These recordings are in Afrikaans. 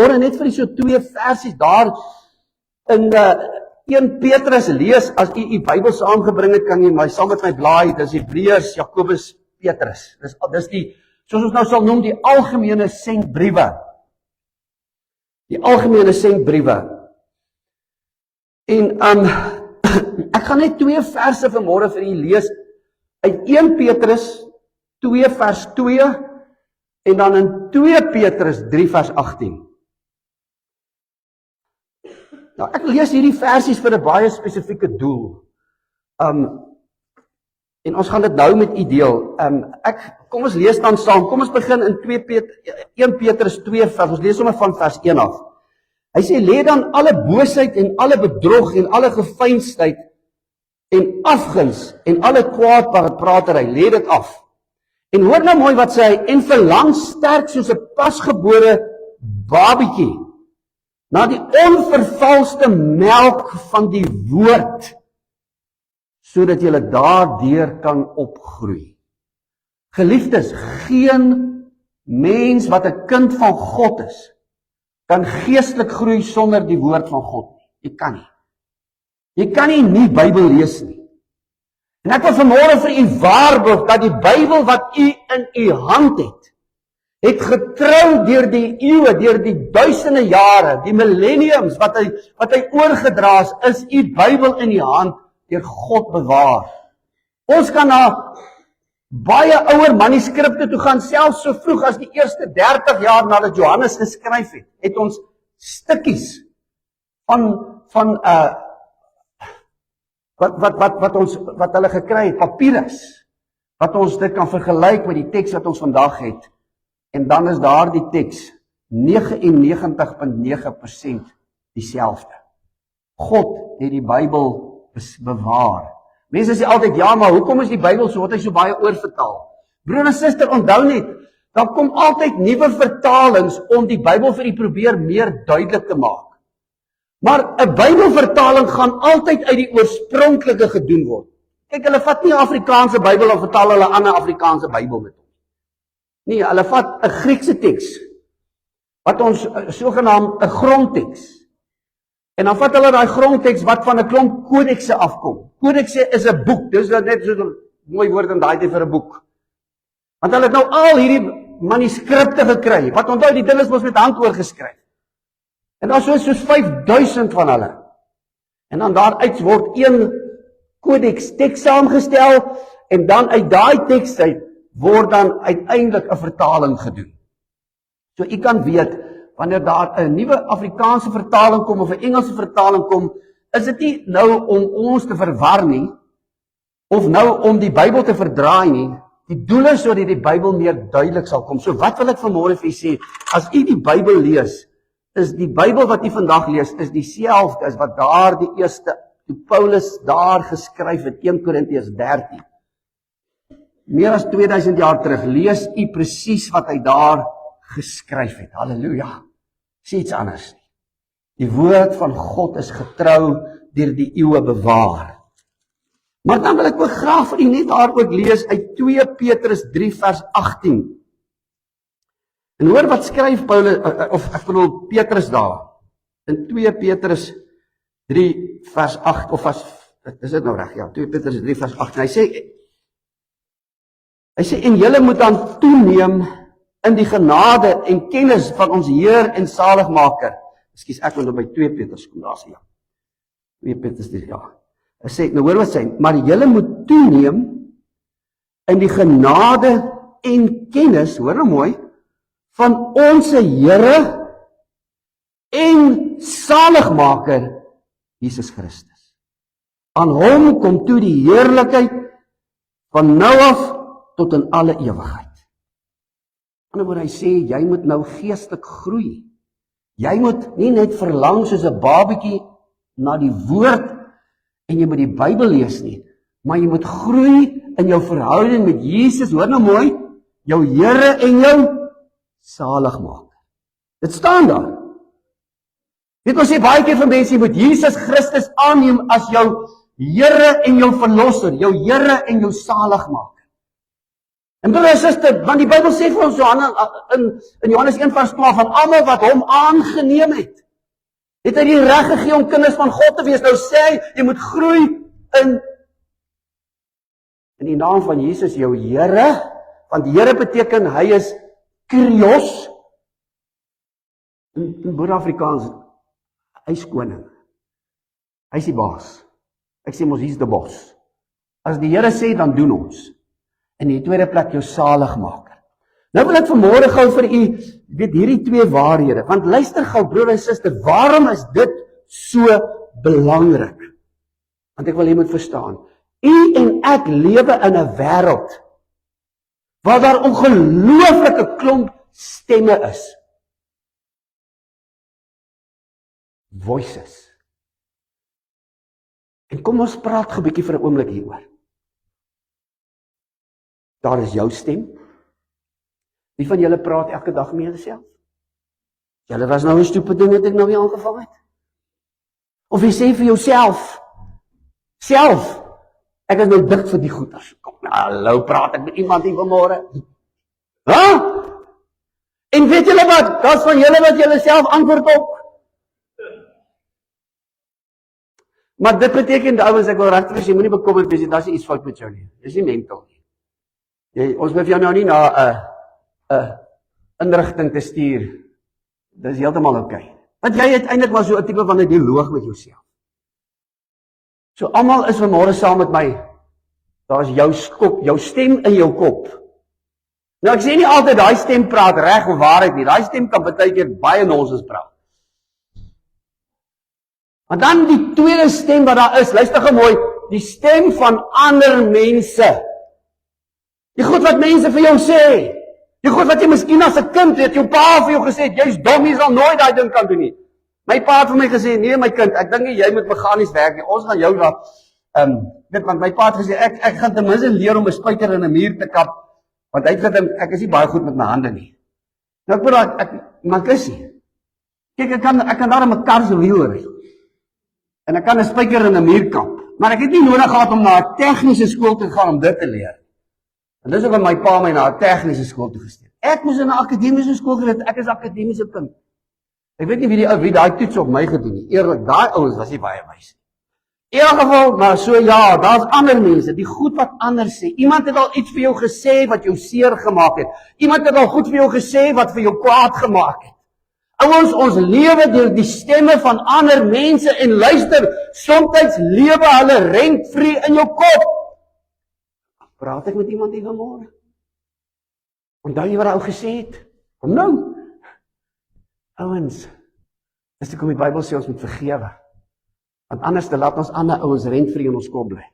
vanmôre net vir so 2 versies daar in 1 Petrus lees. As u Bybel saamgebring het, kan jy saam met my blaai. Dis Hebreërs, Jakobus, Petrus. Dis die, soos ons nou sal noem, die algemene senkbriewe. Die algemene senkbriewe. En ek gaan net 2 verse vanmôre vir u lees uit 1 Petrus 2 vers 2 en dan in 2 Petrus 3 vers 18. Nou ek lees hierdie versies vir 'n baie spesifieke doel. En ons gaan dit nou met u deel. Kom ons lees dan saam. Kom ons begin in 1 Petrus 2 vers. Ons lees sommer van vers 1 af. Hy sê, lê dan alle boosheid en alle bedrog en alle geveinsdheid en afguns en alle kwaadpratery, lê dit af. En hoor nou mooi wat sê hy, en verlang sterk soos 'n pasgebore babietjie na die onvervalste melk van die woord, sodat julle daardeur kan opgroei. Geliefdes, geen mens wat 'n kind van God is, kan geestelik groei sonder die woord van God nie. Jy kan nie. Jy kan nie Bybel lees nie. En ek wil vanmôre vir u waarborg dat die Bybel wat u in u hand het getrou deur die eeue, deur die duisende jare, die millenniums wat hy oorgedra is u Bybel in u hand deur God bewaar. Ons kan na baie ouer manuskripte toe gaan, selfs so vroeg as die eerste 30 jaar nadat Johannes geskryf het ons stukkies van wat hulle gekry het, papirus, wat ons dit kan vergelyk met die teks wat ons vandag het. En dan is daar die teks 99.9% dieselfde. God het die Bybel bewaar. Mense sê altyd, ja, maar hoekom is die Bybel so, wat hy so baie oorvertaal? Broer en suster, onthou net, daar kom altyd nuwe vertalings om die Bybel vir u probeer meer duidelik te maak. Maar 'n Bybelvertaling gaan altyd uit die oorspronklike gedoen word. Kyk, hulle vat nie 'n Afrikaanse Bybel en vertaal hulle 'n ander Afrikaanse Bybel met ons. Nee, hulle vat 'n Griekse teks, wat ons sogenaamd 'n grondteks. En dan vat hulle daai grondteks wat van 'n klomp kodekse afkom. Kodekse is 'n boek, dis net so 'n mooi woord in daai tyd vir 'n boek. Want hulle het nou al hierdie manuskripte gekry, wat onthou die ding is mos met hand oorgeskryf. En daar soos 5000 van hulle. En dan daaruit word een kodeks teks saamgestel, en dan uit daai teks uit word dan uiteindelik 'n vertaling gedoen. So u kan weet, wanneer daar 'n nuwe Afrikaanse vertaling kom of 'n Engelse vertaling kom, is dit nie nou om ons te verwar nie, of nou om die Bybel te verdraai nie. Die doel is sodat die Bybel meer duidelik sal kom. So wat wil ek vanmôre vir u sê? As u die Bybel lees, is die Bybel wat u vandag lees, is dieselfde as wat daar die eerste, toe Paulus daar geskryf het, 1 Korintiërs 13. Meer as 2000 jaar terug, lees u presies wat hy daar geskryf het. Halleluja. Sê iets anders nie. Die woord van God is getrou deur die eeue bewaar. Maar dan wil ek ook graag vir u net daar ook lees uit 2 Petrus 3 vers 18. En hoor wat skryf Paulus, of ek bedoel Petrus daar, in 2 Petrus 3 vers 8, of is dit nou reg? Ja, 2 Petrus 3 vers 8, en hy sê, en julle moet dan toeneem in die genade en kennis van ons Heer en Saligmaker. Ekskuus, ek wil nou by 2 Petrus kom, daar sê ja. 2 Petrus 3, ja. Hy sê, nou hoor wat sê, maar julle moet toeneem in die genade en kennis, hoor nou mooi, van onse Here en Saligmaker Jesus Christus. Aan hom kom toe die heerlikheid van nou af tot in alle ewigheid. Anderswoorde, hy sê, jy moet nou geestelik groei. Jy moet nie net verlang soos 'n babietjie na die woord en jy moet die Bybel lees nie, maar jy moet groei in jou verhouding met Jesus, hoor nou mooi, jou Here en jou Saligmaker. Dit staan daar. Dit ons sê baie keer vir mense, jy moet Jesus Christus aanneem as jou Here en jou Verlosser, jou Here en jou Saligmaker. En broer en suster, want die Bybel sê vir ons in Johannes 1:12 van almal wat hom aangeneem het hy die reg gegee om kinders van God te wees. Nou sê hy, jy moet groei in die naam van Jesus, jou Here, want Here beteken hy is Kyrios. In Boer-Afrikaans, hy is koning. Hy is die baas. Ek sê mos, hy is die bos. As die Here sê, dan doen ons. In die tweede plek, jou saligmaker. Nou wil ek vanmôre gou vir u, weet hierdie twee waarhede, want luister gou broer en suster, waarom is dit so belangrik? Want ek wil jy moet verstaan, u en ek lewe in 'n wêreld waar daar ongelooflike klomp stemme is. Voices. En kom ons praat gou 'n bietjie vir 'n oomblik hieroor. Daar is jou stem. Wie van julle praat elke dag met jouself? Julle was nou 'n stupide ding wat ek nou weer aangevang het. Of jy sê vir jouself, ek is nou dik vir die goeters. Kom, hallo, praat ek met iemand hier vanmôre? En weet julle wat? Daar's van julle wat julle self antwoord op. Maar dit beteken, ouens, ek wil regtig sê, jy moenie bekommerd wees, daar's iets fout met jou nie. Dis nie mental nie. Ons hoef jou nou nie na 'n inrigting te stuur. Dis heeltemal oukei. Want jy uiteindelik maar so 'n tipe van 'n dialoog met jouself. So almal is vanmôre saam met my. Daar's jou stem in jou kop. Nou ek sê nie altyd daai stem praat reg of waarheid nie. Daai stem kan baie keer baie nonsens praat. Maar dan die tweede stem wat daar is, luister gou mooi, die stem van ander mense. Die goed wat mense vir jou sê. Die goed wat jy miskien as 'n kind het, jou pa vir jou gesê het, jy's dom, jy sal nooit daai ding kan doen nie. My pa het vir my gesê, nee my kind, ek dink nie jy moet meganies werk nie. Ons gaan jou laat want my pa het gesê ek gaan ten minste leer om 'n spyker in 'n muur te kap, want hy het gedink ek is nie baie goed met my hande nie. Nou ek bedoel maar ek is nie. Kyk, ek kan daar 'n kar se wiel ry. En ek kan 'n spyker in 'n muur kap, maar ek het nie nodig gehad om na 'n tegniese skool te gaan om dit te leer. En dis hoekom my pa my na 'n tegniese skool toe gestuur. Ek moes in 'n akademiese skool gewees, ek is 'n akademiese kind. Ek weet nie wie daai toets op my gedoen nie. Eerlik, daai ouens was nie baie wys nie. In elk geval, maar so ja, daar's ander mense, die goed wat ander sê. Iemand het al iets vir jou gesê wat jou seer gemaak het. Iemand het al goed vir jou gesê wat vir jou kwaad gemaak het. Ouens, ons lewe deur die stemme van ander mense en luister, soms lewe hulle rent-free in jou kop. Praat ek met iemand hier vanmôre? Onthou jy wat hy gesê het? Kom nou. Ouens, dis hoekom die Bybel sê ons moet vergewe. Want anders te laat ons ander ouens rent-free in ons kop bly.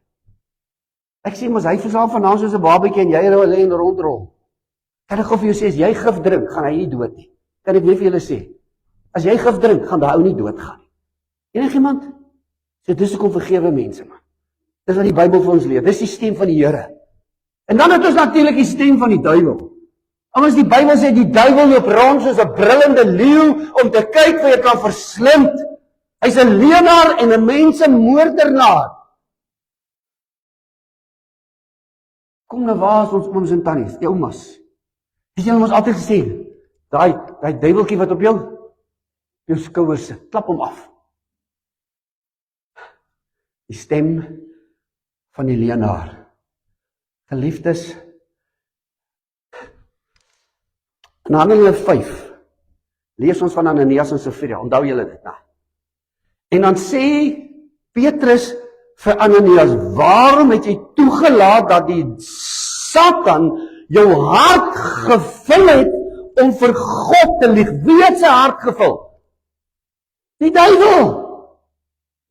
Ek sê mos hy versaam vanaand soos 'n babatjie en jy lê en rondrol. Kan ek gou vir jou sê as jy gif drink, gaan hy nie dood nie. Kan ek weer vir julle sê? As jy gif drink, gaan daai ou nie doodgaan nie. Enigiemand? So dis hoekom vergewe mense man. Dis wat die Bybel vir ons leer. Dis die stem van die Here. En dan het ons natuurlik die stem van die duiwel. Anders die Bybel sê die duiwel loop rond soos 'n brullende leeu om te kyk of hy kan verslind. Hy's 'n leienaar en 'n mensemoordenaar. Kom nou waar is ons ooms en tannies, die oumas? Dis julle ons altyd gesê, daai duiweltjie wat op jou skouers sit, klap hom af. Die stem van die leienaar. Geliefdes, in Handelinge 5 lees ons van Ananias en Safira, onthou julle dit nou. En dan sê Petrus vir Ananias, waarom het jy toegelaat dat die Satan jou hart gevul het om vir God te lieg? Wie het sy hart gevul? Die duiwel.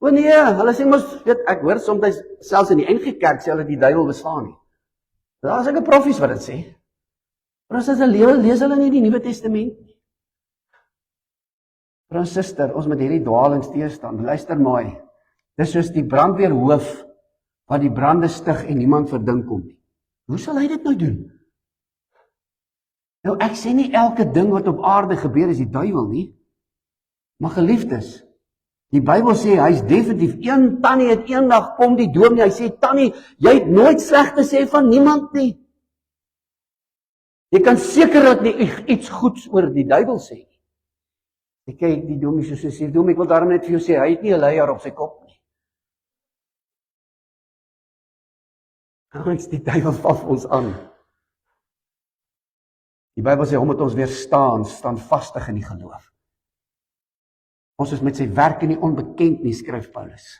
O nee, hulle sê mos, weet, ek hoor soms selfs in die NG Kerk sê hulle die duiwel bestaan nie. Daar is ek 'n profies wat dit sê. Maar as hulle lees hulle nie die Nuwe Testament nie. Broer en suster, ons moet hierdie dwaalings teëstaan. Luister mooi. Dis soos die brandweerhoof wat die brande stig en niemand verdink kom nie. Hoe sal hy dit nou doen? Nou ek sê nie elke ding wat op aarde gebeur is die duiwel nie. Maar geliefdes, die Bybel sê hy's definitief een tannie het eendag kom die dominee, hy sê tannie, jy het nooit sleg gesê van niemand nie. Jy kan sekerlik nie iets goeds oor die duiwel sê nie. Jy kyk die dominee soos sê, dominee, ek wil daarom net vir jou sê, hy het nie 'n leier op sy kop nie. Ons die duiwel val vir ons aan. Die Bybel sê, hom moet ons weerstaan, staan vastig in die geloof. Ons is met sy werk in die onbekend nie, skryf Paulus.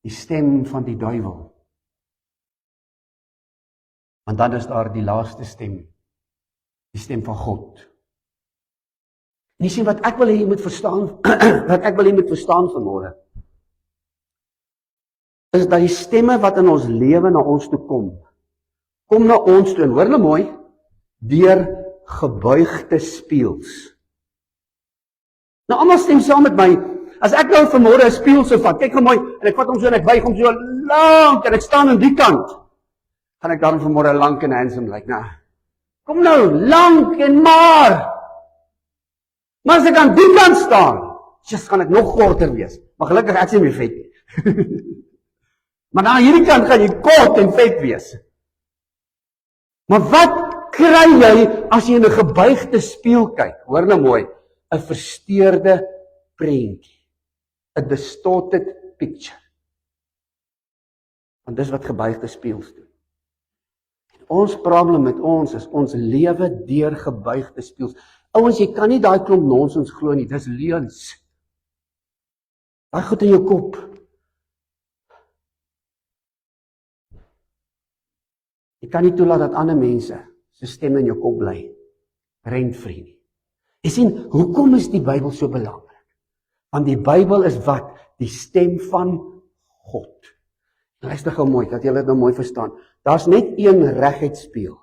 Die stem van die duiwel. Want dan is daar die laaste stem, die stem van God. En jy sien wat ek wil hê jy moet verstaan, wat ek wil hê jy moet verstaan vanmôre, is dat die stemme wat in ons lewe na ons toe kom na ons toe, en hoor nou mooi, deur gebuigde spieëls. Nou almal stem saam met my, as ek nou vanmôre 'n spieël sou vat, kyk gou mooi, en ek vat hom so en ek buig hom so lank, en ek staan aan die kant, gaan ek dan vanmôre lank en handsome lyk, nou, kom nou, lank en maar as ek aan die kant staan, just gaan ek nog korter wees, maar gelukkig ek sien my vet nie. Maar aan hierdie kant gaan jy kort en vet wees. Maar wat kry jy as jy in 'n gebuigde spieël kyk? Hoor nou mooi, 'n versteurde prentjie, 'n distorted picture. Want dis wat gebuigde spieëls doen. En ons probleem met ons is ons lewe deur gebuigde spieëls. Ouens, jy kan nie daai klomp nonsens glo nie, dis leuns. Daai goed in jou kop. Jy kan nie toelaat dat ander mense se stem in jou kop bly. Rent-free nie. Jy sien, hoekom is die Bybel so belangrik? Want die Bybel is wat? Die stem van God. Luister gou mooi, dat julle dit nou mooi verstaan. Daar's net een reguit spieël.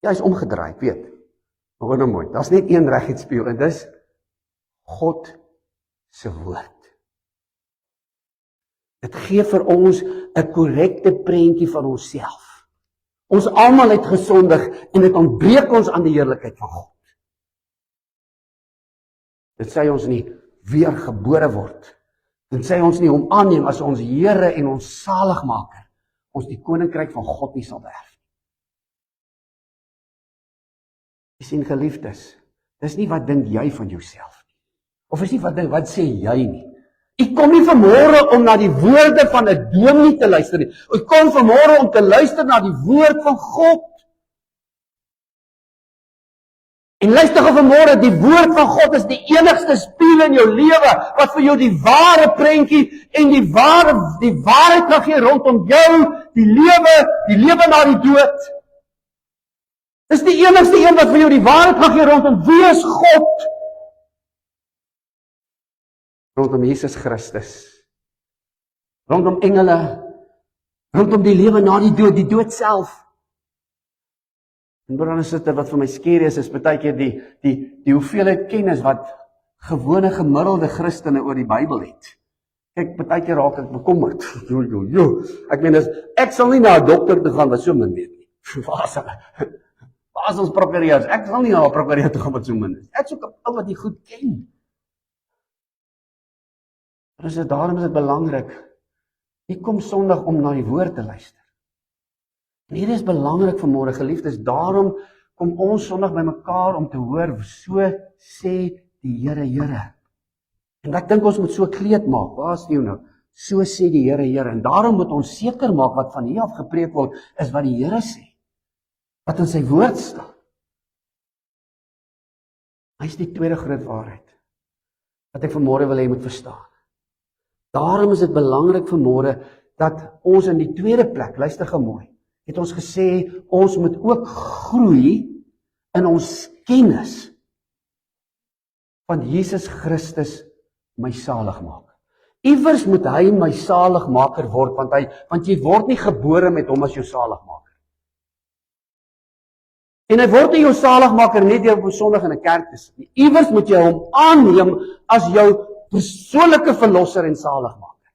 Ja, hy's omgedraai, ek weet. Maar hoor nou mooi, daar's net een reguit spieël en dis God se woord. Dit gee vir ons 'n korrekte prentjie van onsself. Ons almal het gesondig en dit ontbreek ons aan die heerlikheid van God. Dit sê ons nie weer gebore word. Dit sê ons nie hom aanneem as ons Here en ons saligmaker. Ons die koninkryk van God nie sal beerf. Jy sien geliefdes, dis nie wat dink jy van jouself nie. Of is nie wat sê jy nie. Ek kom nie vanmôre om na die woorde van 'n dominee te luister nie. Ek kom vanmôre om te luister na die woord van God. En luister gou vanmôre, die woord van God is die enigste spieël in jou lewe wat vir jou die ware prentjie en die waarheid kan gee rondom jou, die lewe na die dood. Dis die enigste een wat vir jou die waarheid kan gee rondom wie is God? Rondom Jesus Christus, rondom engele, rondom die lewe na die dood self. En broer en suster, wat vir my skeer is baie keer die hoeveelheid kennis wat gewone gemiddelde Christene oor die Bybel het. Kyk, baie keer raak ek bekommerd. Ek meen, ek sal nie na 'n dokter toe gaan wat so min weet nie. Waar is ons prokureurs? Ek sal nie na 'n prokureur toe gaan wat so min is. Ek soek 'n ou wat die goed ken. Daarom is dit belangrik, jy kom Sondag om na die woord te luister. En hier is belangrik vanmôre, geliefdes, daarom kom ons Sondag by mekaar om te hoor, so sê die Here, Here. En ek dink ons moet so kleed maak, waar is die nou? So sê die Here, Here. En daarom moet ons seker maak wat van hier af gepreek word, is wat die Here sê. Wat in sy woord staan. Hy is die tweede groot waarheid, wat ek vanmôre wil hê jy moet verstaan. Daarom is dit belangrik vanmôre dat ons in die tweede plek, luister gou mooi, het ons gesê ons moet ook groei in ons kennis van Jesus Christus, my saligmaker. Iewers moet hy my saligmaker word, want jy word nie gebore met hom as jou saligmaker. En hy word nie jou saligmaker net deur op Sondag in 'n kerk te sit nie. Iewers moet jy hom aanneem as jou persoonlike verlosser en saligmaker.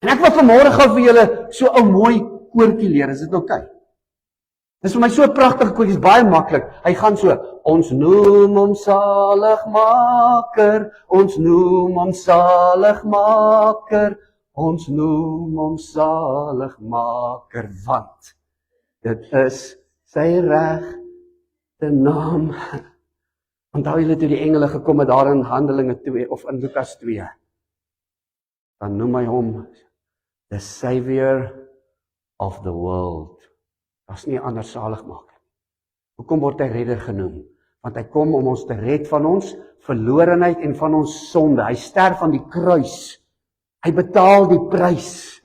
En ek wil vanmôre gou vir julle so 'n mooi koortjie leer, is dit oukei? Dis vir my so 'n pragtige koortjie, is baie maklik. Hy gaan so: ons noem hom saligmaker, ons noem hom saligmaker, ons noem hom saligmaker, want dit is sy regte naam. Onthou julle toe die engele gekom het daar in Handelinge 2 of in Lukas 2. Dan noem hy hom the Savior of the world. Daar's nie 'n ander saligmaker. Hoekom word hy redder genoem? Want hy kom om ons te red van ons verlorenheid en van ons sonde. Hy sterf aan die kruis. Hy betaal die prys,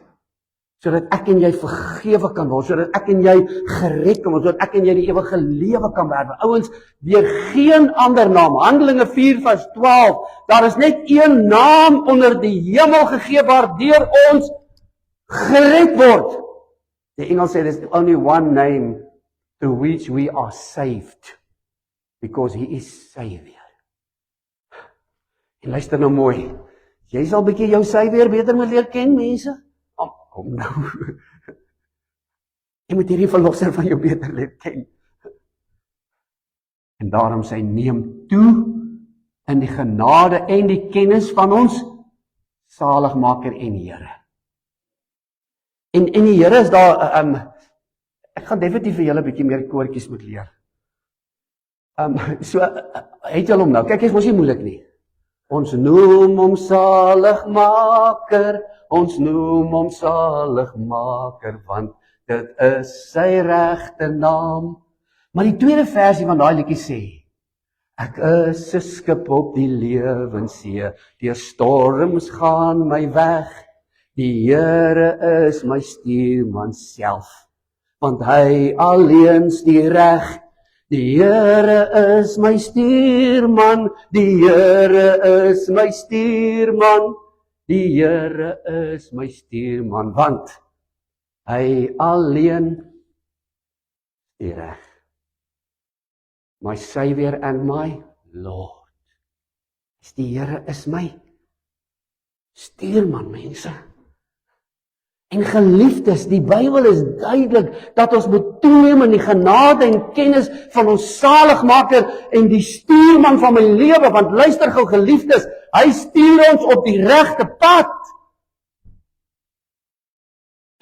sodat ek en jy vergewe kan word, sodat ek en jy gered kan word, sodat ek en jy die ewige lewe kan beerwe. Ouens, deur geen ander naam. Handelinge 4:12, daar is net een naam onder die hemel gegee waardeur ons gered word. Die Engels sê, there's only one name through which we are saved, because he is Savior. En luister nou mooi, jy sal bietjie jou Savior beter moet leer ken, mense. Kom nou. Jy moet hierdie verlosser van jou beter leer ken. En daarom sê, neem toe in die genade en die kennis van ons Saligmaker en Here. En die Here is daar, ek gaan definitief vir julle 'n bietjie meer koortjies moet leer. Het julle hom nou, kyk, is mos nie moeilik nie. Ons noem hom Saligmaker, ons noem hom Saligmaker, want dit is sy regte naam. Maar die tweede versie van daai liedjie sê, ek is 'n skip op die lewenssee, deur storms gaan my weg. Die Here is my stuurman self, want hy alleen stuur reg. Die Here is my stuurman, die Here is my stuurman, die Here is my stuurman, want hy alleen stuur reg. My Savior and my Lord. Die Here is my stuurman, mense. En geliefdes, die Bybel is duidelik dat ons moet toeneem in die genade en kennis van ons Saligmaker en die stuurman van my lewe, want luister gou geliefdes, hy stuur ons op die regte pad.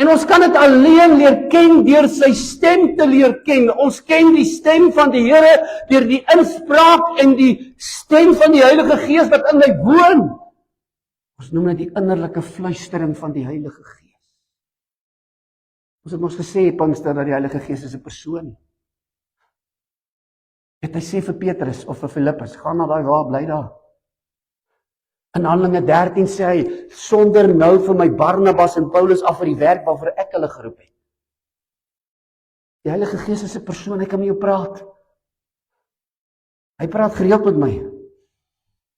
En ons kan dit alleen leer ken deur sy stem te leer ken. Ons ken die stem van die Here deur die inspraak en die stem van die Heilige Gees wat in my woon. Ons noem dit die innerlike fluistering van die Heilige Gees. Ons het mos gesê, Pinkster, dat die Heilige Gees is 'n persoon. Het hy sê vir Petrus of vir Filippus, gaan na daai waar, bly daar. In Handelinge 13 sê hy, sonder nou vir my Barnabas en Paulus af vir die werk waarvoor ek hulle geroep het. Die Heilige Gees is 'n persoon, hy kan met jou praat. Hy praat gereeld met my.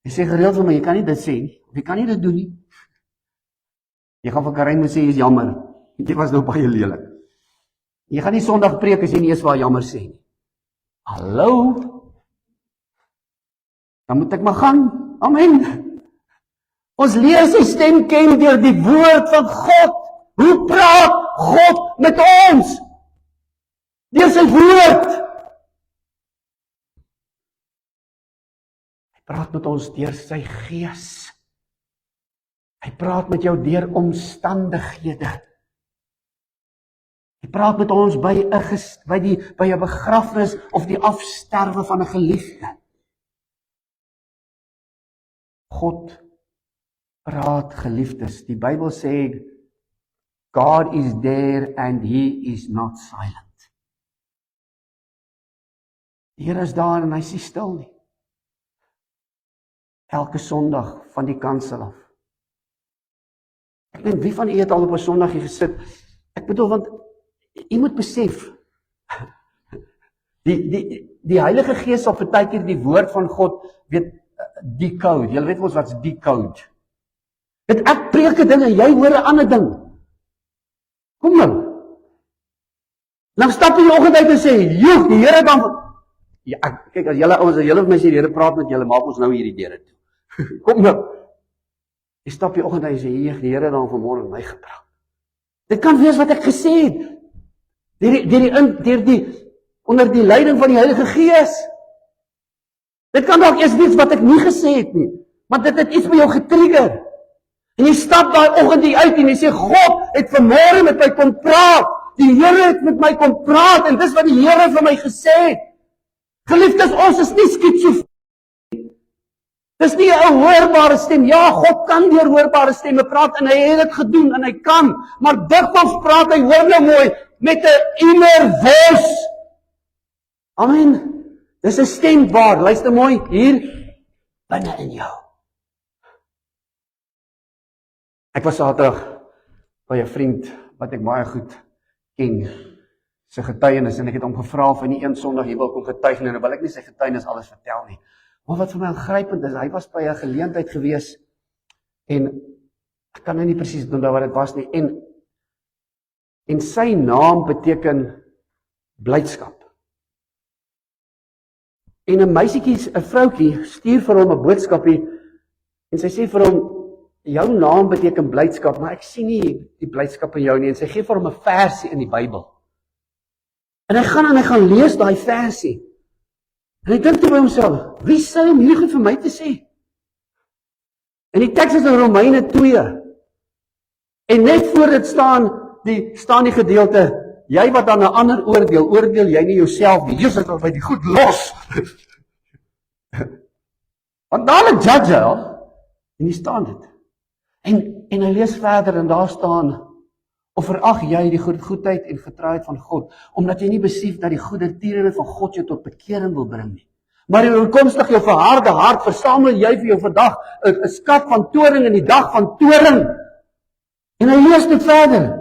Hy sê gereeld vir my, jy kan nie dit sê nie, of jy kan nie dit doen nie. Jy gaan vir Karen moet sê, jy is jammer. Dit was nou baie lelik. Jy gaan nie Sondag preek as jy nie eens waar jammer sê nie. Hallo? Dan moet ek maar gaan. Amen. Ons leer sy stem ken deur die woord van God. Hoe praat God met ons? Deur sy woord. Hy praat met ons deur sy Gees. Hy praat met jou deur omstandighede. Hy praat met ons by 'n begrafnis of die afsterwe van 'n geliefde. God praat, geliefdes. Die Bybel sê, God is there and he is not silent. Die Here is daar en hy is nie stil nie. Elke Sondag van die kansel af. Ek dink, wie van u het al op 'n Sondag hier gesit? Ek bedoel, want jy moet besef, die Heilige Gees sal partykeer die woord van God, decode. Julle weet mos wat's decode. Dat ek preek 'n ding en jy hoor 'n ander ding. Kom nou. Dan stap jy die oggend uit en sê, joh, die Here dan... Ja, kyk, as julle ouens, as julle vir my sê, die Here praat met julle, maak ons nou hierdie deure toe. Kom nou. Jy stap die oggend uit en sê, die Here dan vanmôre met my gepraat. Dit kan wees wat ek gesê het. Onder die leiding van die Heilige Gees. Dit kan dalk eers wees wat ek nie gesê het nie, maar dit het iets by jou getrigger. En jy stap daai oggend uit en jy sê, God het vanmôre met my kom praat. Die Here het met my kom praat en dis wat die Here vir my gesê het. Geliefdes, ons is nie skizofreen. Dis nie 'n hoorbare stem. Ja, God kan deur hoorbare stemme praat en hy het dit gedoen en hy kan, maar dikwels praat hy, hoor nou mooi, met 'n inner voice. Amen. Dis 'n stem waar, luister mooi, hier binne in jou. Ek was Saterdag by 'n vriend wat ek baie goed ken, sy getuienis, en ek het hom gevra of hy nie een Sondag hier wil kom getuig nie, en nou wil ek nie sy getuienis alles vertel nie. Maar wat vir my aangrypend is, hy was by 'n geleentheid gewees, en ek kan nou nie presies onthou wat dit was nie, en sy naam beteken blydskap. En 'n meisietjie, 'n vroutjie, stuur vir hom 'n boodskapie, en sy sê vir hom, jou naam beteken blydskap, maar ek sien nie die blydskap in jou nie, en sy gee vir hom 'n versie in die Bybel. En hy gaan lees daai versie, en hy dink toe by homself, wie sê hom hierdie goed vir my te sê? En die teks is in Romeine 2, en net voor dit staan die gedeelte, jy wat aan 'n ander oordeel jy nie jouself nie, Jesus het by die goed los. Want dadelik judge hy, en hier staan dit. En hy lees verder en daar staan, of verag jy die goedheid en getrouheid van God, omdat jy nie besef dat die goedertierende van God jou tot bekering wil bring nie. Maar in oorkomstig jou verharde hart, versamel jy vir jou vandag 'n skat van toring in die dag van toring. En hy lees dit verder.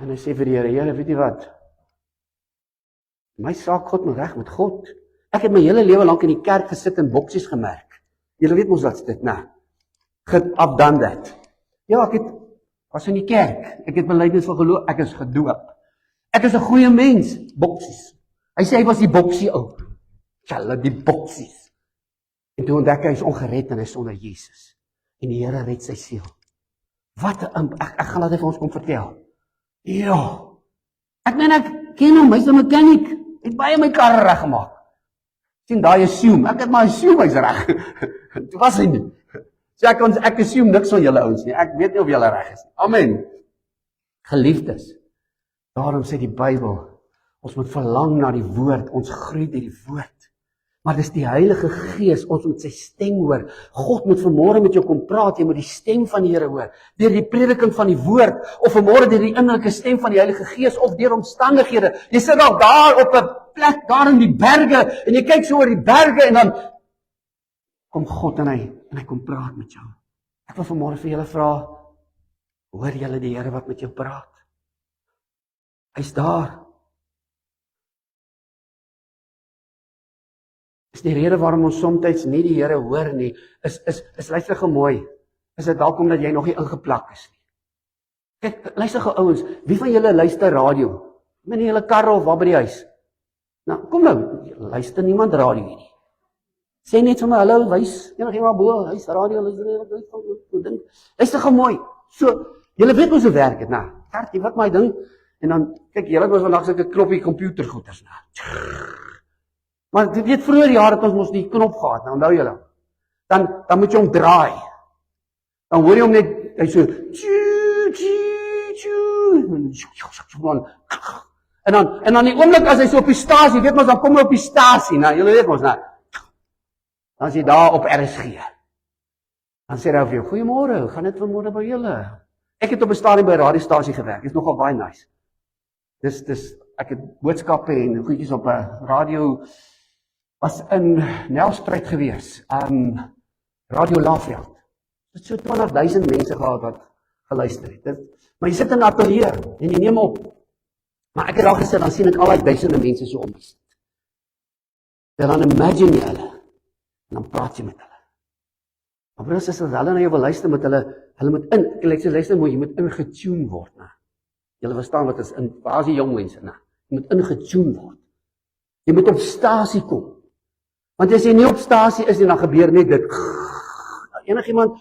En hy sê vir die Here, weet jy wat? My saak God moet reg met God. Ek het my hele lewe lank in die kerk gesit en boksies gemerk. Julle weet mos wat dit, né? I've done that. Ja, ek was in die kerk. Ek het belydenis van geloof, ek is gedoop. Ek is 'n goeie mens, boksies. Hy sê hy was die boksie ou. Julle die boksies. En toe ontdek hy is ongered en hy is sonder Jesus. En die Here red sy siel. Wat 'n ek gaan laat hy vir ons kom vertel. Ja. Ek meen ek ken hom, hy's 'n mechanic. Hy het baie my karre reggemaak. Sien daai assume, ek het maar assume hy's reg. Toe was hy nie. So ek assume niks van julle ouens nie. Ek weet nie of julle reg is nie. Amen. Geliefdes. Daarom sê die Bybel, ons moet verlang na die woord, ons groei deur die woord. Maar dis die Heilige Gees, ons moet sy stem hoor. God moet vanmôre met jou kom praat, jy moet die stem van die Here hoor. Deur die prediking van die woord, of vanmôre deur die innerlike stem van die Heilige Gees, of deur omstandighede. Jy sit dalk daar op 'n plek, daar in die berge, en jy kyk so oor die berge, en dan kom God en hy kom praat met jou. Ek wil vanmôre vir julle vra, hoor julle die Here wat met jou praat? Hy's daar. Is die rede waarom ons soms nie die Here hoor nie, is luister gou mooi, is dit dalk omdat jy nog nie ingeplak is nie. Kyk, luister gou ouens, wie van julle luister radio? In julle karre of waar by die huis? Nou, kom nou, luister niemand radio nie. Sê net vir my, hallo, wys, enigiemand bo, huis, radio, luister gou mooi. So, julle weet mos hoe werk dit, nou, kaartjie, wat my ding, en dan, kyk, julle het mos vandag sulke knoppie computergoeders, nou. Maar jy weet, vroeër jare het ons mos die knop gehad, nou onthou julle. Dan moet jy hom draai. Dan hoor jy hom net, hy so, en dan die oomblik as hy so op die stasie, weet mos, dan kom hy op die stasie, nou, julle weet mos, nou. Dan is hy daar op RSG. Dan sê hy vir jou, goeiemôre, gaan dit vanmôre by julle? Ek het op 'n stadium by 'n radiostasie gewerk, is nogal baie nice. Ek het boodskappe en goedjies op 'n radio, was in Nelspruit gewees, Radio Laveld. Dit so 20.000 mense gehad wat geluister het. Maar jy sit in 'n ateljee en jy neem op. Maar ek het daar gesit, dan sien ek al die duisende mense so om my sit. En dan imagine jy hulle, en dan praat jy met hulle. Maar broers, as hulle na jou wil luister, moet hulle moet luister mooi, jy moet ingetune word, né? Julle verstaan wat is waar is die jong mense, né? Jy moet ingetune word. Jy moet op stasie kom. Want as jy nie op stasie is, dan gebeur net dit. Enigiemand,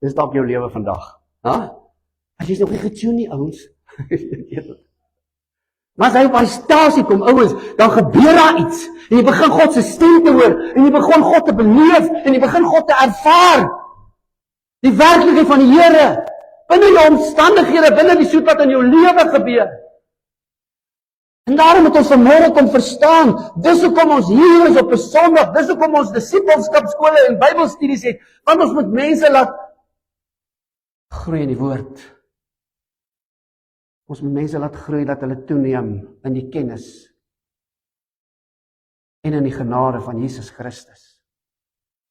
dis dalk jou lewe vandag. As jy nog nie getune nie, ouens. Maar as hy op die stasie kom, ouens, dan gebeur daar iets. En jy begin God se stem te hoor, en jy begin God te beleef, en jy begin God te ervaar. Die werklikheid van die Here, binne jou omstandighede, binne die soet wat in jou lewe gebeur. En daarom moet ons vanmôre kom verstaan, dis hoekom ons hier is op 'n Sondag, dis hoekom ons disipelskapskole en Bybelstudies het, want ons moet mense laat groei in die woord. Ons moet mense laat groei, dat hulle toeneem in die kennis en in die genade van Jesus Christus,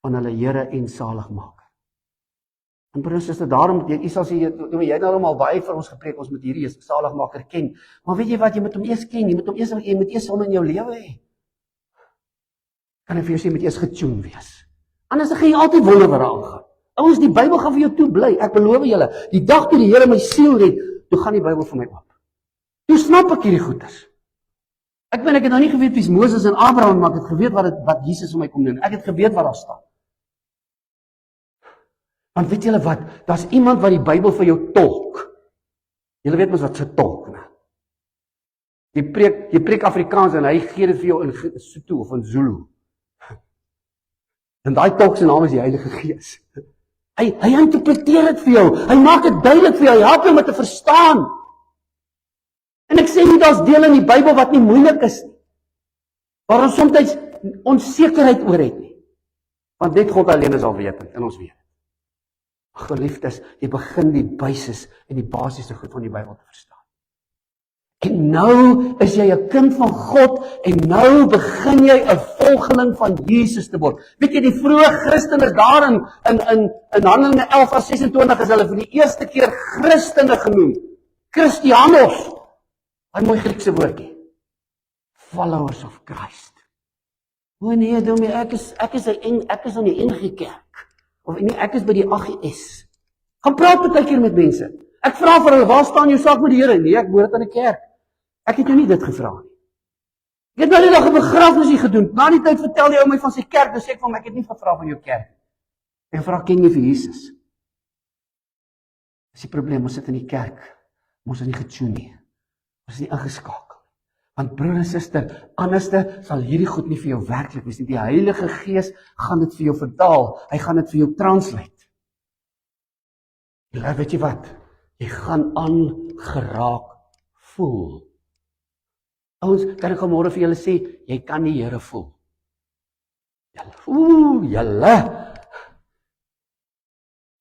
van hulle Here en Saligmaker. En broers, is dit daarom, jy sal sê, jy het nou al baie vir ons gepreek, ons moet hierdie Saligmaker ken, maar weet jy wat, jy moet hom eers ken, jy moet eers hom in jou lewe hê. Kan ek vir jou sê, jy moet eers getune wees. Anders gaan jy altyd wonder wat daar aangaan. Ouens, die Bybel gaan vir jou toe bly, ek beloof julle, die dag toe die Here my siel red, toe gaan die Bybel vir my oop. Toe snap ek hierdie goeders. Ek het nou nie geweet wie's Moses en Abraham, maar ek het geweet wat Jesus vir my kom doen. Ek het geweet wat daar staan. Want weet julle wat, daar's iemand wat die Bybel vir jou tolk. Julle weet mos wat 'n tolk, né? Jy preek Afrikaans en hy gee dit vir jou in Sotho of in Zulu. En daai tolk se naam is die Heilige Gees. Hy interpreteer dit vir jou. Hy maak dit duidelik vir jou. Hy help jou om dit te verstaan. En ek sê nie daar's dele in die Bybel wat nie moeilik is nie. Waar ons soms onsekerheid oor het nie. Want net God alleen is alwetend en ons weet. Geliefdes, jy begin die basis en die basiese goed van die Bybel te verstaan. En nou is jy 'n kind van God en nou begin jy 'n volgeling van Jesus te word. Weet jy, die vroeë Christene daar in Handelinge 11:26 is hulle vir die eerste keer Christene genoem. Christianos. 'n mooi Griekse woordjie. Followers of Christ. O nee, dominee, ek is in die NG Kerk. Of nee, ek is by die AGS. Gaan praat baie keer met mense. Ek vra vir hulle, waar staan jou saak met die Here? Nee, ek behoort aan die kerk. Ek het jou nie dit gevra nie. Ek het nou die dag 'n begrafnis gedoen. Na die tyd vertel die ou my van sy kerk, dus sê ek van my, ek het nie gevra van jou kerk. Ek vra, ken jy vir Jesus? Dis die probleem, ons sit in die kerk, ons is nie getune nie. Ons is nie ingeskakel. Want broer en suster, anderste sal hierdie goed nie vir jou werklik wees nie. Die Heilige Gees gaan dit vir jou vertaal. Hy gaan dit vir jou translate. Ja, weet jy wat? Jy gaan aangeraak voel. Ouens, kan ek môre vir julle sê, jy kan die Here voel. Julle.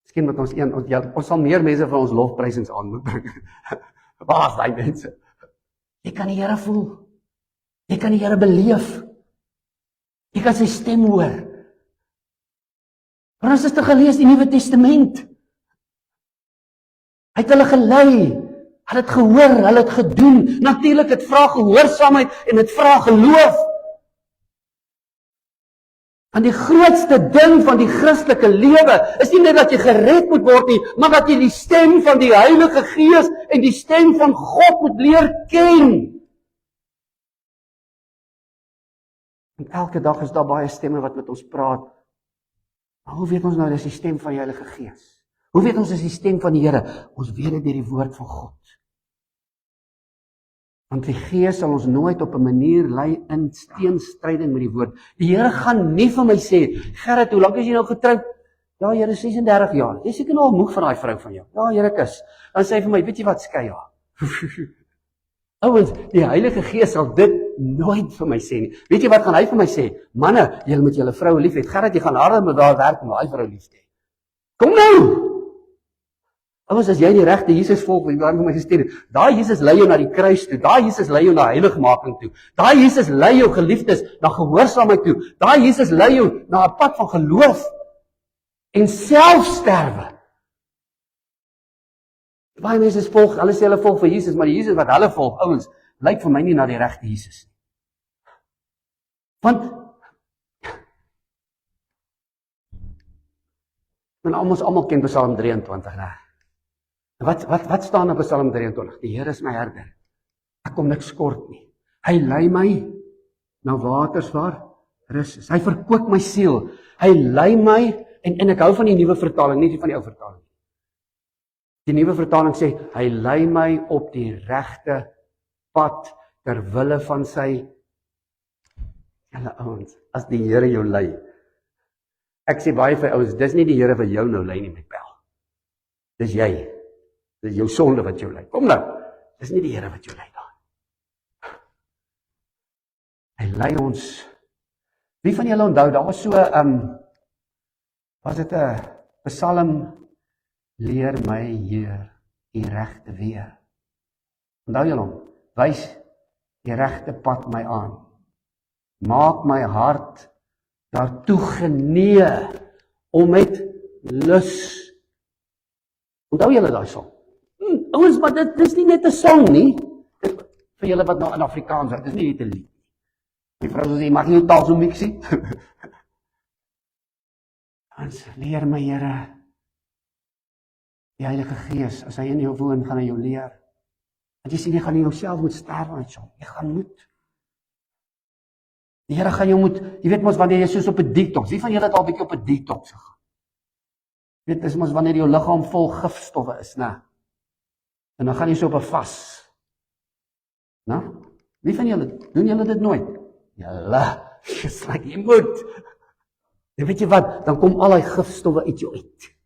Miskien met ons sal meer mense vir ons lofprysings aanmoet bring. Waar is daai mense? Jy kan die Here voel. Jy kan die Here beleef. Jy kan sy stem hoor. Maar ons het te gelees die Nuwe Testament. Hy het hulle gelei. Hulle het gehoor, hulle het gedoen. Natuurlik, dit vra gehoorsaamheid en dit vra geloof. En die grootste ding van die Christelike lewe is nie net dat jy gered moet word nie, maar dat jy die stem van die Heilige Gees en die stem van God moet leer ken. En elke dag is daar baie stemme wat met ons praat. Maar hoe weet ons nou dis die stem van die Heilige Gees? Hoe weet ons dis die stem van die Here? Ons weet dit deur die woord van God. Want die Gees sal ons nooit op 'n manier lei in teenstryding met die woord. Die Here gaan nie vir my sê, Gerrit, hoe lank is jy nou getroud? Ja, Here, 36 jaar. Jy seker nou al moeg van daai vrou van jou. Ja, Here, kus. Dan sê hy vir my, weet jy wat, skei haar. Ouens, die Heilige Gees sal dit nooit vir my sê nie. Weet jy wat gaan hy vir my sê? Manne, julle moet julle vrou lief hê. Gerrit, jy gaan harder met daar werk om daai vrou lief te hê. Kom nou! Ouens, as jy die regte Jesus volg, jy dan vir my gestuur. Daai Jesus lei jou na die kruis toe. Daai Jesus lei jou na heiligmaking toe. Daai Jesus lei jou geliefdes na gehoorsaamheid toe. Daai Jesus lei jou na 'n pad van geloof en selfsterwe. Baie mense volg, hulle sê hulle volg vir Jesus, maar die Jesus wat hulle volg, ouens, lyk vir my nie na die regte Jesus nie. Want almal ken Psalm 23, né? Wat staan op Psalm 23? Die Here is my herder. Ek kom niks kort nie. Hy lei my na waters waar rus is. Hy verkoop my siel. Hy lei my en ek hou van die nuwe vertaling, nie die van die ou vertaling. Die nuwe vertaling sê hy lei my op die regte pad ter wille van sy julle ouens, as die Here jou lei. Ek sê baie vir ouens, dis nie die Here wat jou nou lei nie met pel. Dis jy. Dis jou sonde wat jou lei. Kom nou, dis nie die Here wat jou lei daar. Hy lei ons. Wie van julle onthou, daar was so, was dit 'n Psalm, leer my Heer, die regte weë. Onthou julle hom, wys die regte pad my aan. Maak my hart daartoe genee om met lus. Onthou julle daai song? Ouens, maar dit is nie net 'n song nie. Vir julle wat nou in Afrikaans is, dit is nie net 'n lied. Die vrou sê, mag nie jou taal so mix nie. Ons leer my Here, die Heilige Gees, as hy in jou woon, gaan hy jou leer. Want jy sien, jy gaan nie jouself moet sterf aan song. Jy gaan moet. Die Here gaan jou moet, jy weet mos wanneer jy soos op 'n detox, wie van julle het al bietjie op 'n detox gegaan? Jy weet, dis mos wanneer jou liggaam vol gifstowwe is, né? En dan gaan jy so op 'n vas. Nou, wie van julle, doen julle dit nooit? Julle, dis like jy moet. En weet jy wat, dan kom al die gifstowwe uit jou uit.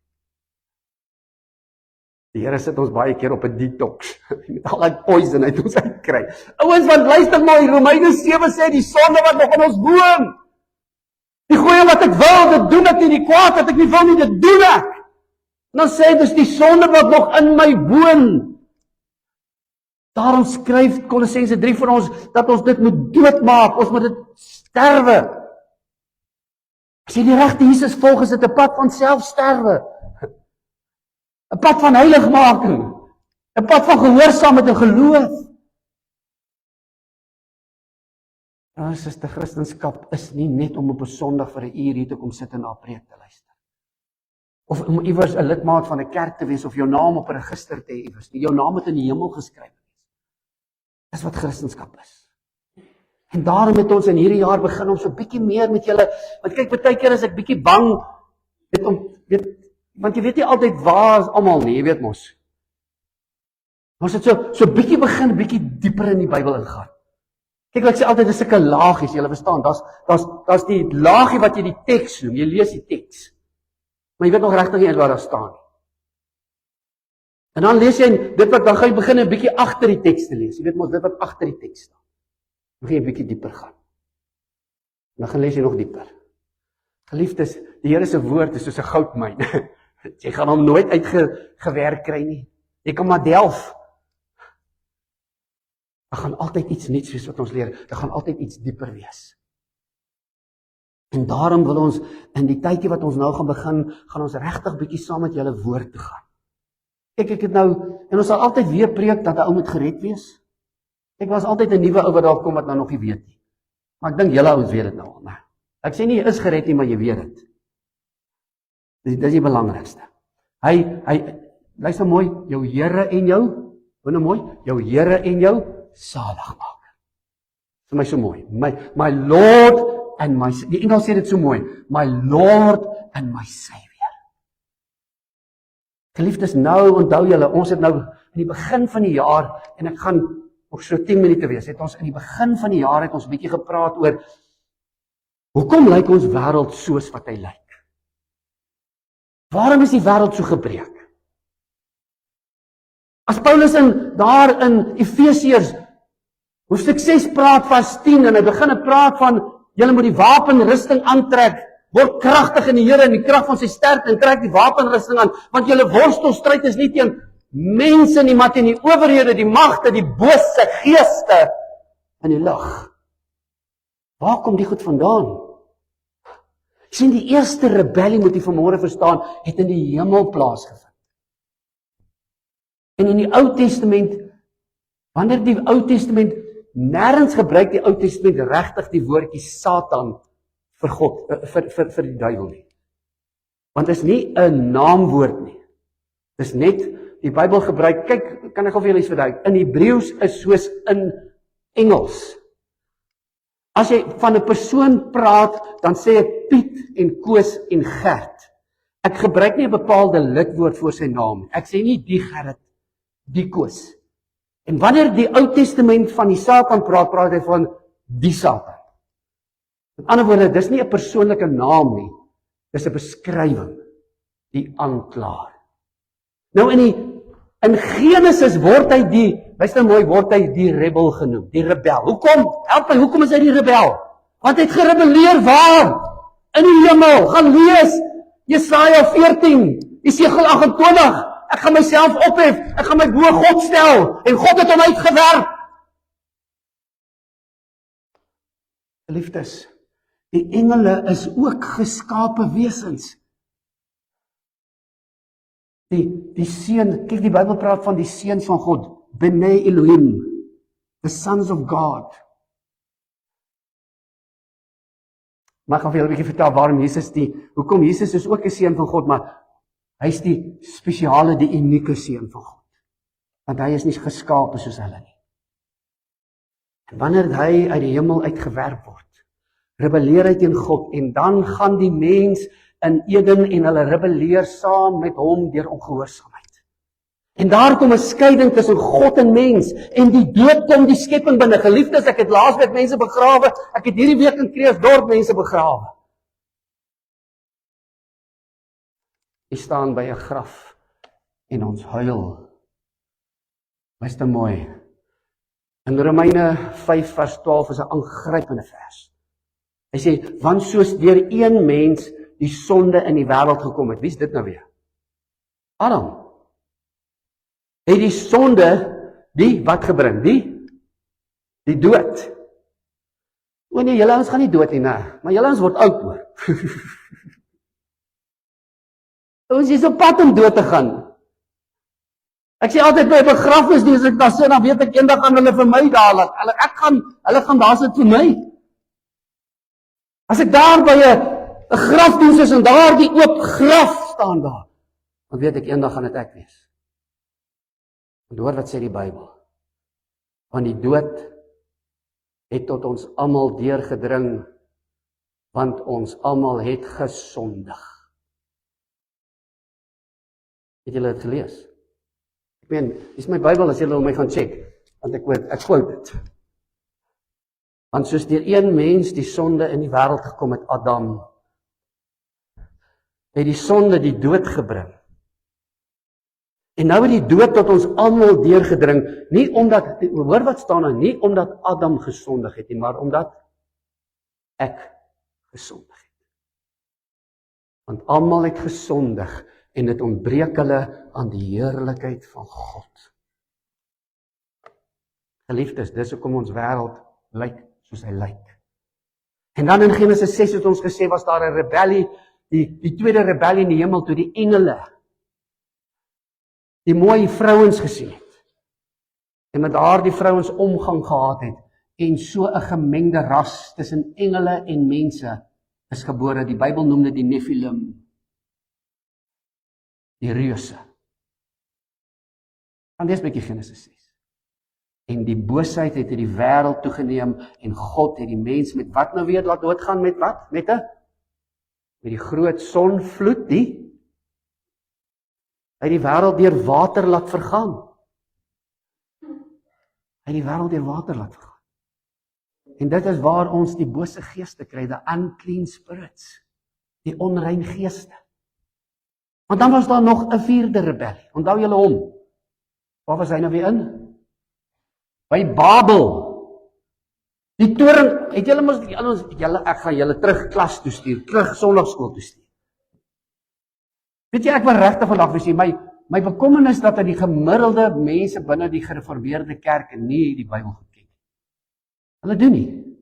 Die Here sit ons baie keer op 'n detox. Met al die poison uit ons uitkry. Ouens, want luister maar, Romeine 7 sê, die sonde wat nog in ons woon. Die goeie wat ek wil, dit doen ek nie. Die kwaad wat ek nie wil nie, dit doen ek. En dan sê hy, dis die sonde wat nog in my woon. Daarom skryf Kolossense 3 vir ons, dat ons dit moet doodmaak, ons moet dit sterwe. As jy die regte Jesus volg, is dit 'n pad van selfsterwe. 'n pad van heiligmaking. 'n pad van gehoorsaamheid en geloof. Ons is die Christendom is nie net om op 'n Sondag vir 'n uur hier te kom sit en na 'n preek te luister. Of om iewers 'n lidmaat van 'n kerk te wees of jou naam op 'n register te hê iewers. Jou naam het in die hemel geskryf. Dis wat Christendom is. En daarom het ons in hierdie jaar begin om so 'n bietjie meer met julle, want kyk, baie keer is ek bietjie bang want jy weet nie altyd waar is almal nie, jy weet mos. Ons het so bietjie begin, bietjie dieper in die Bybel ingaan. Kyk, ek sê altyd, dis sulke laagies, julle verstaan, daar's die laagie wat jy die teks noem, jy lees die teks. Maar jy weet nog regtig nie wat daar staan nie. En dan lees jy dit wat, dan gaan jy begin 'n bietjie agter die teks te lees. Jy weet mos dit wat agter die teks staan. Dan gaan jy 'n bietjie dieper gaan. Dan gaan lees jy nog dieper. Geliefdes, die Here se woord is soos 'n goudmyn. Jy gaan hom nooit uitgewerk kry nie. Jy kan maar delf. Daar gaan altyd iets nuuts wees wat ons leer. Daar gaan altyd iets dieper wees. En daarom wil ons in die tydjie wat ons nou gaan begin, gaan ons regtig bietjie saam met julle woord te gaan. Kyk, ek het nou, en ons sal altyd weer preek dat 'n ou moet gered wees. Ek was altyd 'n nuwe ou wat daar kom wat nou nog nie weet nie. Maar ek dink julle ouens weet dit nou al, né? Ek sê nie jy is gered nie, maar jy weet dit. Dis die belangrikste. Hy luister mooi, jou Here en jou, hoor nou mooi, jou Here en jou saligmaker. Vir my so mooi. My Lord and my, die Engels sê dit so mooi, my Lord and my Savior. Geliefdes, nou onthou julle, ons het nou in die begin van die jaar, en ek gaan ook so 10 minute wees, het ons in die begin van die jaar het ons 'n bietjie gepraat oor hoekom lyk ons wêreld soos wat hy lyk? Waarom is die wêreld so gebreek? As Paulus daar in Efesiërs hoofstuk 6 praat vers 10 en hy begin praat van julle moet die wapenrusting aantrek, word kragtig in die Here en die krag van sy sterkte en trek die wapenrusting aan, want julle worstelstryd is nie teen mense nie, maar teen die owerhede, die magte, die bose geeste in die lig. Waar kom die goed vandaan? Sien, die eerste rebellie, moet jy vanmôre verstaan, het in die hemel plaasgevind. En in die Ou Testament, wanneer die Ou Testament, nêrens gebruik die Ou Testament regtig die woordjie Satan vir God, vir die duiwel nie. Want dit is nie 'n naamwoord nie. Dis net, die Bybel gebruik, kyk, kan ek gou vir julle iets verduidelik, in Hebreëus is soos in Engels. As jy van 'n persoon praat, dan sê ek Piet en Koos en Gert. Ek gebruik nie 'n bepaalde lidwoord vir sy naam. Ek sê nie die Gerrit, die Koos. En wanneer die Ou Testament van die Satan praat, praat hy van die Satan. Met ander woorde, dis nie 'n persoonlike naam nie. Dis 'n beskrywing, die aanklaer. Nou in Genesis word hy word hy die rebel genoem, die rebel. Hoekom? Help my, hoekom is hy die rebel? Want hy het gerebelleer waar? In die hemel. Gaan lees Jesaja 14, Esegiel 28. Ek gaan myself ophef, ek gaan my bo God stel, en God het hom uitgewerp. Geliefdes, die engele is ook geskape wesens. Die seun, kyk, die Bybel praat van die seuns van God, Bnei Elohim, the sons of God. Maar ek gaan vir julle 'n bietjie vertel hoekom Jesus is ook 'n seun van God, maar hy is die spesiale, die unieke seun van God. Want hy is nie geskape soos hulle nie. En wanneer hy uit die hemel uitgewerp word, rebelleer hy teen God, en dan gaan die mens in Eden en hulle rebelleer saam met hom deur ongehoorsaamheid. En daar kom 'n skeiding tussen God en mens, en die dood kom die skepping binne. Geliefdes, ek het laasweek mense begrawe, ek het hierdie week in Kreeusdorp mense begrawe. Jy staan by 'n graf en ons huil. Luister mooi. In Romeine 5 vers 12 is 'n aangrypende vers. Hy sê, want soos deur een mens die sonde in die wêreld gekom het. Wie is dit nou weer? Adam. Het die sonde wat gebring? Die dood. O nee, julle ons gaan nie dood nie, nee. Maar julle ons word oud hoor. Ons is op pad om dood te gaan. Ek sê altyd by 'n begrafnis, as ek daar sit, dan weet ek eendag gaan hulle vir my daar laat. Hulle gaan daar sit vir my. As ek daar by 'n grafdiens is en daar die oop graf staan daar, dan weet ek eendag gaan dit ek wees. En hoor wat sê die Bybel. Want die dood het tot ons almal deurgedring, want ons almal het gesondig. Het julle dit gelees? Ek meen, dis my Bybel as julle my gaan check, want ek quote dit. Want soos deur een mens die sonde in die wêreld gekom het, Adam, het die sonde die dood gebring. En nou het die dood tot ons almal deurgedring, nie omdat, hoor wat staan daar, nie omdat Adam gesondig het nie, maar omdat ek gesondig het. Want almal het gesondig en dit ontbreek hulle aan die heerlikheid van God. Geliefdes, dis hoekom ons wêreld lyk soos hy lyk. En dan in Genesis 6 het ons gesê, was daar 'n rebellie, die tweede rebellie in die hemel, toe die engele die mooi vrouens gesien het, en met daardie vrouens omgang gehad het, en so 'n gemengde ras tussen engele en mense is gebore. Die Bybel noem dit die Nephilim, die reuse. Dan lees 'n bietjie Genesis 6. En die boosheid het in die wêreld toegeneem, en God het die mens met wat nou weer laat doodgaan, met wat? Met die groot sonvloed, hy die wêreld deur water laat vergaan. Hy die wêreld deur water laat vergaan. En dit is waar ons die bose geeste kry, the unclean spirits, die onrein geeste. Want dan was daar nog 'n vierde rebellie. Onthou julle hom? Waar was hy nou weer in? By Babel. Die toring, het julle mos ek gaan julle terug klas toe stuur, terug sonnaarskool toe stuur. Weet jy, ek wil regtig vandag vir sê, my bekommernis dat die gemiddelde mense binne die gereformeerde kerk nie die Bybel goed ken. Hulle doen nie.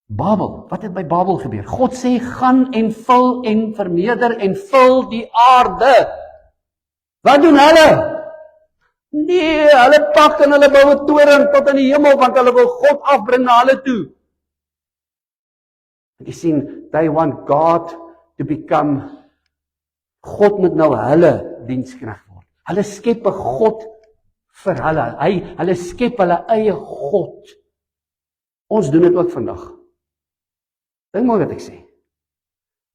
Babel, wat het by Babel gebeur? God sê, gaan en vul en vermeerder en vul die aarde. Wat doen hulle? Nee, hulle pak en hulle bou 'n toring tot in die hemel, want hulle wil God afbring na hulle toe. Jy sien, they want God to become, God moet nou hulle diensknegt word. Hulle skep 'n God vir hulle. Hulle skep hulle eie God. Ons doen dit ook vandag. Dink maar wat ek sê.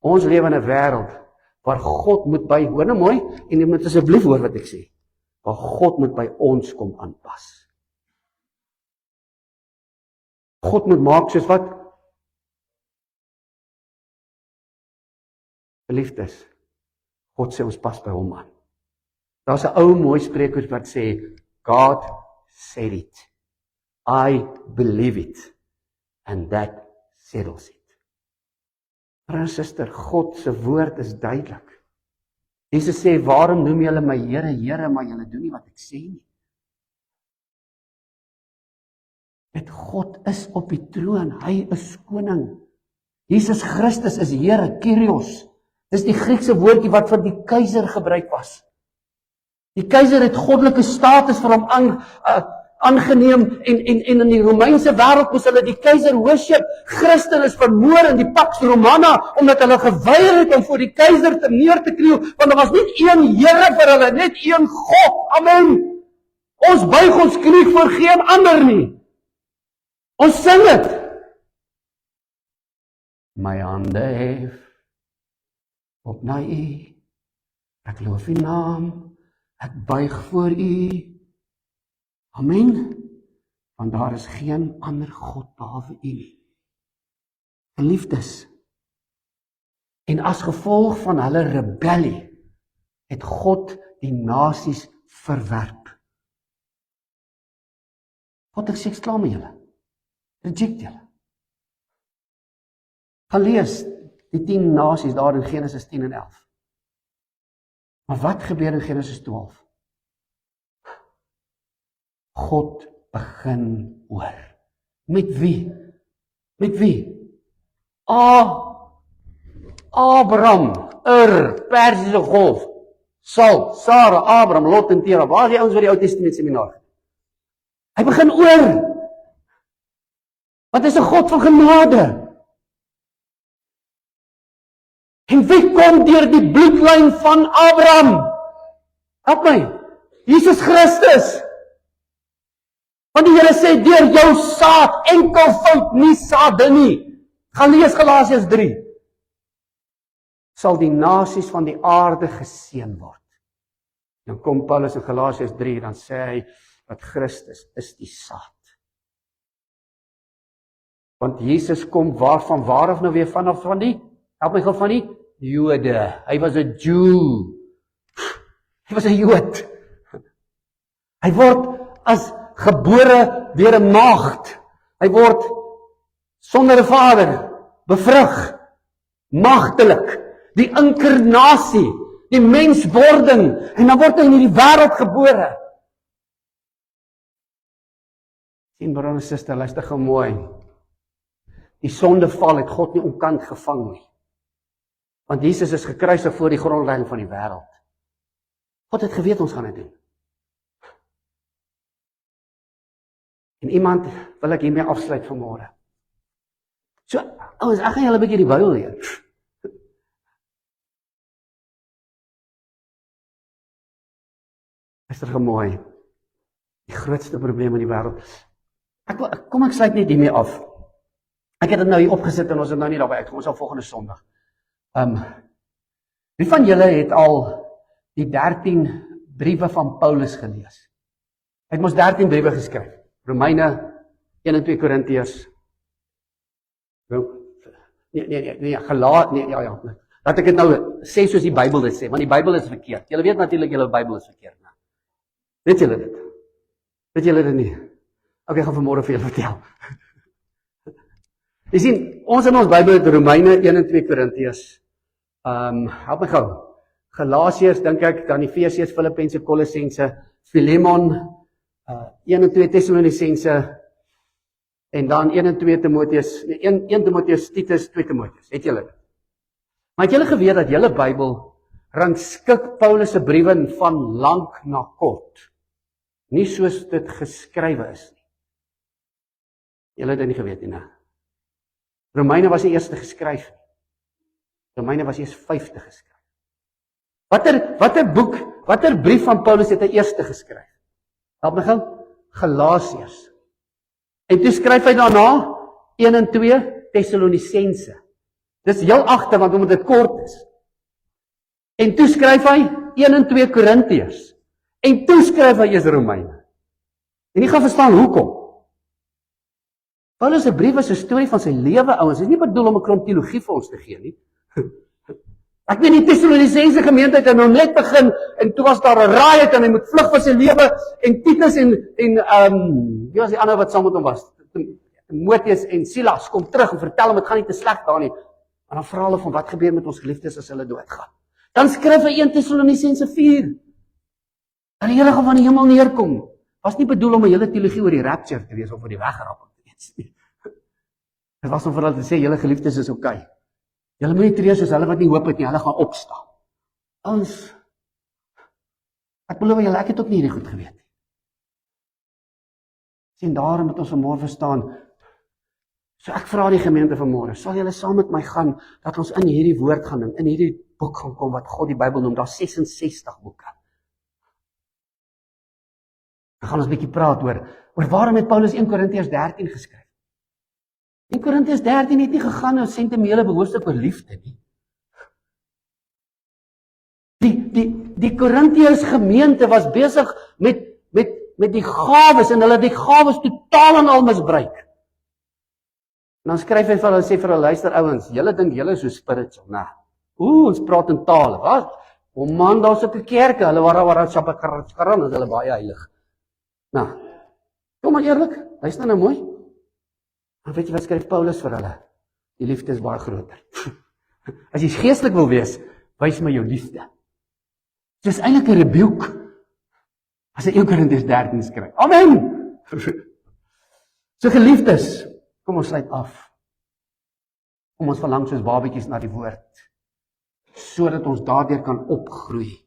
Ons lewe in 'n wêreld waar God moet by, hoor nou mooi, en jy moet asseblief hoor wat ek sê, waar God moet by ons kom aanpas. God moet maak soos wat? Geliefdes, God sê ons pas by hom aan. Daar's 'n ou mooi spreekwoord wat sê, God said it. I believe it. And that settles it. Broer en suster, God se woord is duidelik. Jesus sê, waarom noem julle my Here, Here, maar julle doen nie wat ek sê nie. Met God is op die troon, hy is koning. Jesus Christus is Here, Kyrios. Dis die Griekse woordjie wat vir die keiser gebruik was. Die keiser het goddelike status vir hom aangeneem en in die Romeinse wêreld moes hulle die keiser worship. Christen is vermoor in die Pax Romana omdat hulle geweier het om voor die keiser neer te kniel, want daar was net een Here vir hulle, net een God. Amen. Ons buig ons knie voor geen ander nie. Ons sing dit. My hande hef op na U. Ek loof U naam. Ek buig voor U. Amen. Want daar is geen ander God behalwe U nie. Geliefdes. En as gevolg van hulle rebellie het God die nasies verwerp. God het gesê, ek is klaar met julle. Reject julle. Gaan lees die 10 nasies daar in Genesis 10 en 11. Maar wat gebeur in Genesis 12? God begin oor. Met wie? Met wie? Abraham, Persiese golf, Saul, Sarah, Abraham, Lot en Terah. Waar is die ouens wat die Ou Testament seminar? Hy begin oor. Want hy is 'n God van genade. En wie kom deur die bloedlyn van Abraham? Help my. Jesus Christus. Want die Here sê, deur jou saad, enkelvoud, nie saade nie. Gaan lees Galasiërs 3. Sal die nasies van die aarde geseën word. Dan kom Paulus in Galasiërs 3, dan sê hy, dat Christus is die saad. Want Jesus kom waar of nou weer vanaf van die? Help my gou van die? Jode. Hy was 'n Jew. Hy was 'n Jood. Hy word as gebore deur 'n maagd. Hy word sonder 'n vader, bevrug, magtelik, die inkarnasie, die menswording, en dan word hy in hierdie wêreld gebore. Sien broer en suster, luister gou mooi. Die sondeval het God nie omkant gevang nie. Want Jesus is gekruisig voor die grondlegging van die wêreld. God het geweet ons gaan dit doen. En iemand wil ek hiermee afsluit vanmôre. So, ouens, ek gaan julle 'n bietjie die Bybel leer. Luister gou mooi. Die grootste probleem in die wêreld. Kom ek sluit net hiermee af. Ek het dit nou hier opgesit en ons het nou nie daarby uitgekom. Ons sal volgende Sondag. Wie van julle het al die 13 briewe van Paulus gelees? Hy het mos 13 briewe geskryf. Romeine, 1 en 2 Korintiërs. Laat ek dit nou sê soos die Bybel dit sê, want die Bybel is verkeerd. Julle weet natuurlik julle Bybel is verkeerd, né? Weet julle dit? Weet julle dit nie? Ok, ek gaan vanmôre vir julle vertel. Jy sien, ons in ons Bybel het Romeine, 1 en 2 Korintiërs. Help my gou. Galasiërs, dink ek, dan Efesiërs, Filippense, Kolossense, Filemon, 1 en 2 Tessalonisense, en dan 1 en 2 Timoteus, 1 Timoteus, Titus, 2 Timoteus. Het julle dit? Maar het julle geweet dat julle Bybel rangskik Paulus se briewe van lank na kort? Nie soos dit geskrywe is nie. Julle het dit nie geweet nie, né? Romeine was die eerste geskryf. Romeine was eers 50 geskryf. Watter brief van Paulus het hy eerste geskryf? Help my gou. Galasiërs. En toe skryf hy daarna 1 en 2 Tessalonisense. Dis heel agter want omdat dit kort is. En toe skryf hy 1 en 2 Korintiërs. En toe skryf hy eers Romeine. En jy gaan verstaan hoekom. Paulus se brief is 'n storie van sy lewe, ouens. Dit is nie bedoel om 'n klomp teologie vir ons te gee nie. Ek weet die Tessalonisense gemeente het nou net begin, en toe was daar 'n riot, en hy moet vlug vir sy lewe, en Titus en wie was die ander wat saam met hom was? Timoteus en Silas kom terug en vertel hom, het gaan nie te sleg daar nie. En dan vra hulle van, wat gebeur met ons geliefdes as hulle doodgaan? Dan skryf hy 1 Tessalonisense 4. Dat die Here gaan van die hemel neerkom. Was nie bedoel om 'n hele teologie oor die rapture te wees, of oor die wegraping te wees nie. Dit was om vir hulle te sê, julle geliefdes is okay. Julle moet nie tree soos hulle wat nie hoop het nie, hulle gaan opstaan. Ons, ek beloof julle, ek het ook nie hierdie goed geweet nie. Sien, daarom moet ons vanmôre verstaan. So ek vra die gemeente vanmôre, sal julle saam met my gaan, dat ons in hierdie woord gaan, in hierdie boek gaan kom, wat God die Bybel noem, daar 66 boeke. Dan gaan ons 'n bietjie praat oor waarom het Paulus 1 Korintiërs 13 geskryf. 1 Korintiërs 13 het nie gegaan oor sentimentele behoefte oor liefde nie. Die Korintiërs gemeente was besig met die gawes, en hulle het die gawes totaal en al misbruik. En dan skryf hy vir hulle, sê vir hulle, luister ouens, julle dink julle is so spiritual, nah. Ons praat in tale, wat? Man, daar's sulke kerke, hulle waar Shabbat-karan, is hulle baie heilig. Nou, kom maar eerlik, luister nou mooi. Maar weet jy wat skryf Paulus vir hulle? Die liefde is baie groter. As jy geestelik wil wees, wys my jou liefde. Dit is eintlik 'n rebuke. As hy 1 Korintiërs 13 skryf. Amen! So geliefdes, kom ons sluit af. Kom ons verlang soos babetjies na die woord, sodat ons daardeur kan opgroei.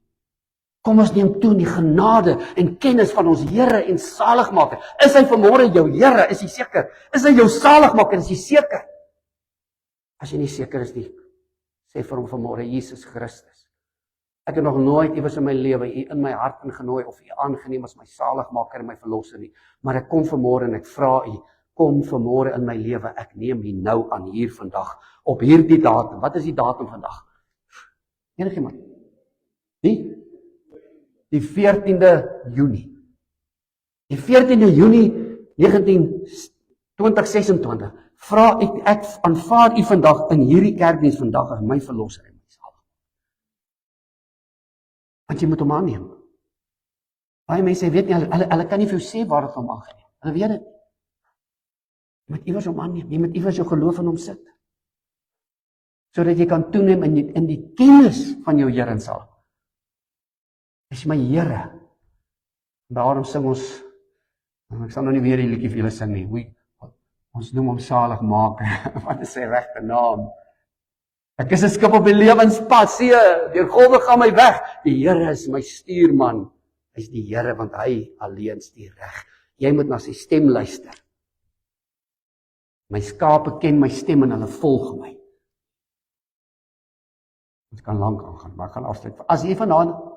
Kom ons neem toe in die genade en kennis van ons Here en Saligmaker. Is hy vanmôre jou Here? Is jy seker? Is hy jou Saligmaker? Is jy seker? As jy nie seker is nie, sê vir hom vanmôre, Jesus Christus. Ek het nog nooit iewers in my lewe U in my hart ingenooi of U aangeneem as my Saligmaker en my Verlosser nie. Maar ek kom vanmôre en ek vra U, kom vanmôre in my lewe. Ek neem U nou aan hier vandag, op hierdie datum. Wat is die datum vandag? Enigiemand? Die 14de Junie. Die 14de Junie 2026 vra ek aanvaar U vandag in hierdie kerkdiens vandag as my Verlosser en my Saligmaker. Want jy moet hom aanneem. Baie mense weet nie, hulle kan nie vir jou sê waar dit hom aangeneem. Hulle weet dit. Jy moet iewers hom aanneem. Jy moet iewers jou geloof in hom sit. Sodat jy kan toeneem in die kennis van jou Here en Saligmaker. Is my Here. Daarom sing ons, ek sal nou nie weer die liedjie vir julle sing nie. Ons noem hom Saligmaker. Wat is sy regte naam? Ek is 'n skip op die lewenspad, sien, deur golwe gaan my weg. Die Here is my stuurman. Hy's die Here, want hy alleen stuur reg. Jy moet na sy stem luister. My skape ken my stem en hulle volg my. Ons kan lank aangaan, maar ek gaan afsluit. As jy vanaand